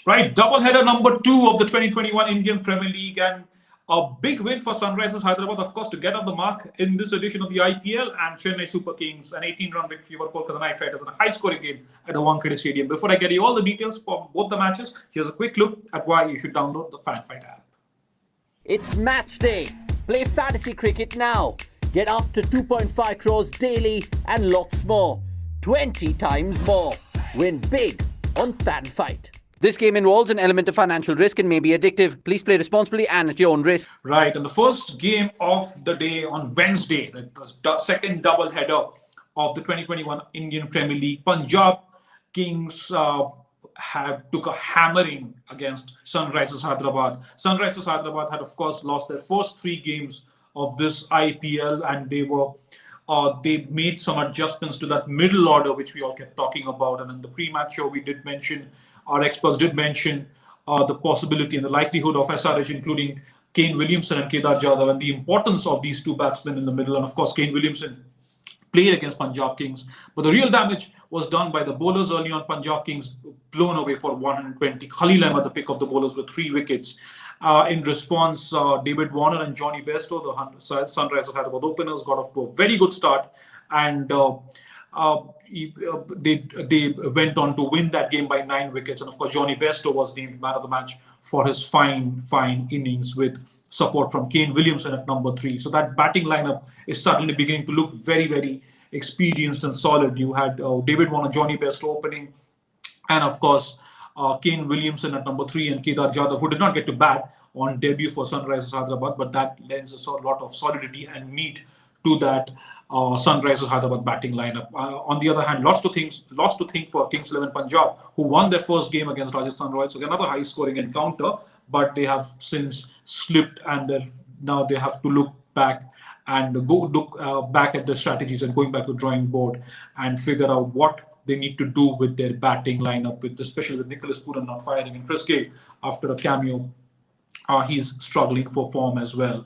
Right, double-header number 2 of the 2021 Indian Premier League, and a big win for Sunrisers Hyderabad, of course, to get on the mark in this edition of the IPL, and Chennai Super Kings, an 18-run victory over Kolkata Knight Riders in a high-scoring game at the Wankhede Stadium. Before I get you all the details for both the matches, here's a quick look at why you should download the Fan Fight app. It's match day. Play fantasy cricket now. Get up to 2.5 crores daily and lots more. 20 times more. Win big on Fan Fight. This game involves an element of financial risk and may be addictive. Please play responsibly and at your own risk. Right, and the first game of the day on Wednesday, the second double-header of the 2021 Indian Premier League, Punjab Kings took a hammering against Sunrisers Hyderabad. Sunrisers Hyderabad had, of course, lost their first 3 games of this IPL, and they made some adjustments to that middle order, which we all kept talking about. And in the pre-match show, our experts did mention the possibility and the likelihood of SRH, including Kane Williamson and Kedar Jadhav, and the importance of these 2 batsmen in the middle. And of course, Kane Williamson played against Punjab Kings. But the real damage was done by the bowlers early on. Punjab Kings blown away for 120. Khalil Ahmed, the pick of the bowlers, with 3 wickets. In response, David Warner and Johnny Bairstow, the Sunrisers Hyderabad openers, got off to a very good start, and they went on to win that game by 9 wickets. And of course, Johnny Bairstow was named man of the match for his fine innings, with support from Kane Williamson at number 3. So that batting lineup is suddenly beginning to look very, very experienced and solid. You had David Warner, Johnny Bairstow opening, and of course Kane Williamson at number 3, and Kedar Jadhav, who did not get to bat on debut for Sunrisers Hyderabad, but that lends a lot of solidity and meat to that Sunrisers Hyderabad batting lineup. On the other hand, lots to think for Kings 11 Punjab, who won their first game against Rajasthan Royals. So another high-scoring encounter, but they have since slipped, and now they have to look back and look back at the strategies and going back to the drawing board and figure out what they need to do with their batting lineup, especially with Nicholas Pooran not firing, and Chris Gale, after a cameo, he's struggling for form as well.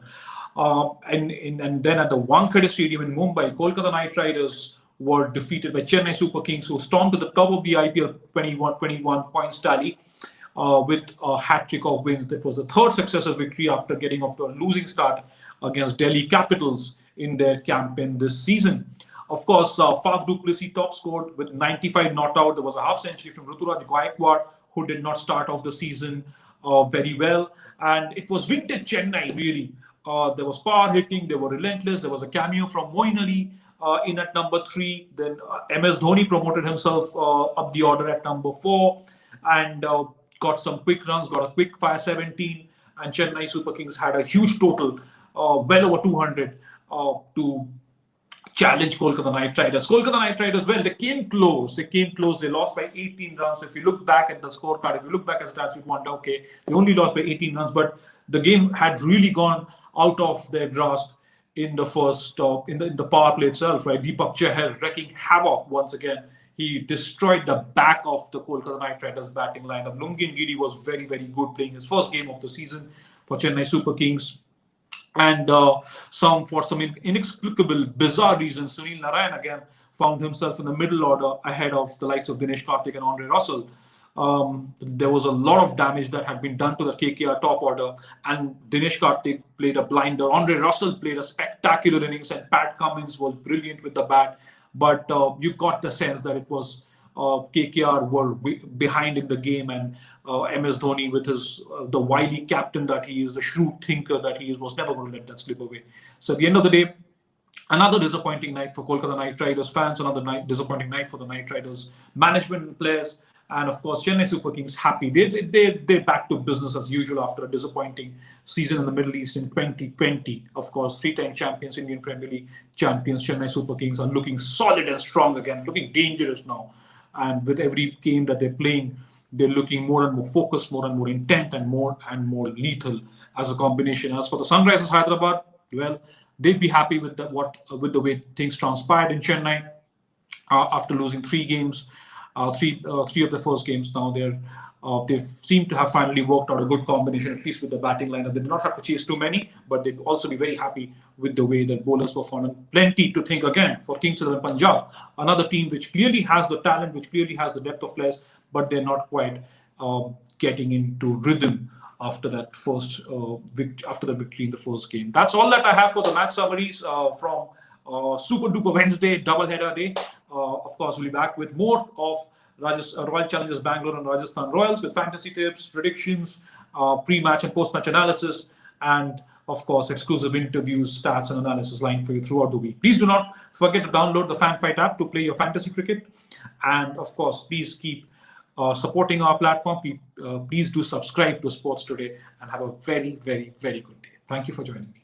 And then at the Wankhede Stadium in Mumbai, Kolkata Knight Riders were defeated by Chennai Super Kings, who stormed to the top of the IPL 21 points tally with a hat-trick of wins. That was the 3rd successive victory after getting off to a losing start against Delhi Capitals in their campaign this season. Of course, Faf du Plessis top scored with 95 not out. There was a half century from Ruturaj Gaikwad, who did not start off the season very well. And it was vintage Chennai, really. There was power hitting, they were relentless. There was a cameo from Moeen Ali in at number 3. Then MS Dhoni promoted himself up the order at number 4, and got some quick runs, got a quick fire 17. And Chennai Super Kings had a huge total, well over 200, to challenge Kolkata Knight Riders. Kolkata Knight Riders, well, they came close. They lost by 18 runs. If you look back at the scorecard, if you look back at stats, you wonder, okay, they only lost by 18 runs, but the game had really gone out of their grasp in the first, in the power play itself, right? Deepak Chahar wreaking havoc once again. He destroyed the back of the Kolkata Knight Riders batting lineup. Lungin Giri was very, very good, playing his first game of the season for Chennai Super Kings. And for some inexplicable, bizarre reasons, Sunil Narayan again found himself in the middle order ahead of the likes of Dinesh Karthik and Andre Russell. There was a lot of damage that had been done to the KKR top order, and Dinesh Karthik played a blinder. Andre Russell played a spectacular innings, and Pat Cummins was brilliant with the bat. But you got the sense that it was KKR were behind in the game, and MS Dhoni, with the wily captain that he is, the shrewd thinker that he is, was never going to let that slip away. So at the end of the day, another disappointing night for Kolkata Knight Riders fans, disappointing night for the Knight Riders management and players, and of course Chennai Super Kings happy. They're back to business as usual after a disappointing season in the Middle East in 2020. Of course, 3-time champions, Indian Premier League champions, Chennai Super Kings are looking solid and strong again, looking dangerous now. And with every game that they're playing, they're looking more and more focused, more and more intent, and more lethal as a combination. As for the Sunrisers Hyderabad, well, they'd be happy with the way things transpired in Chennai after losing 3 games, three of the first games. Now they seem to have finally worked out a good combination, at least with the batting lineup. They did not have to chase too many, but they'd also be very happy with the way that bowlers performed. And plenty to think again for Kings 11 Punjab, another team which clearly has the talent, which clearly has the depth of players, but they're not quite getting into rhythm after that after the victory in the first game. That's all that I have for the match summaries from Super Duper Wednesday, doubleheader day. Of course, we'll be back with more of Royal Challengers Bangalore and Rajasthan Royals with fantasy tips, predictions, pre-match and post-match analysis, and of course, exclusive interviews, stats, and analysis line for you throughout the week. Please do not forget to download the FanFight app to play your fantasy cricket. And of course, please keep supporting our platform. Please do subscribe to Sports Today and have a very, very, very good day. Thank you for joining me.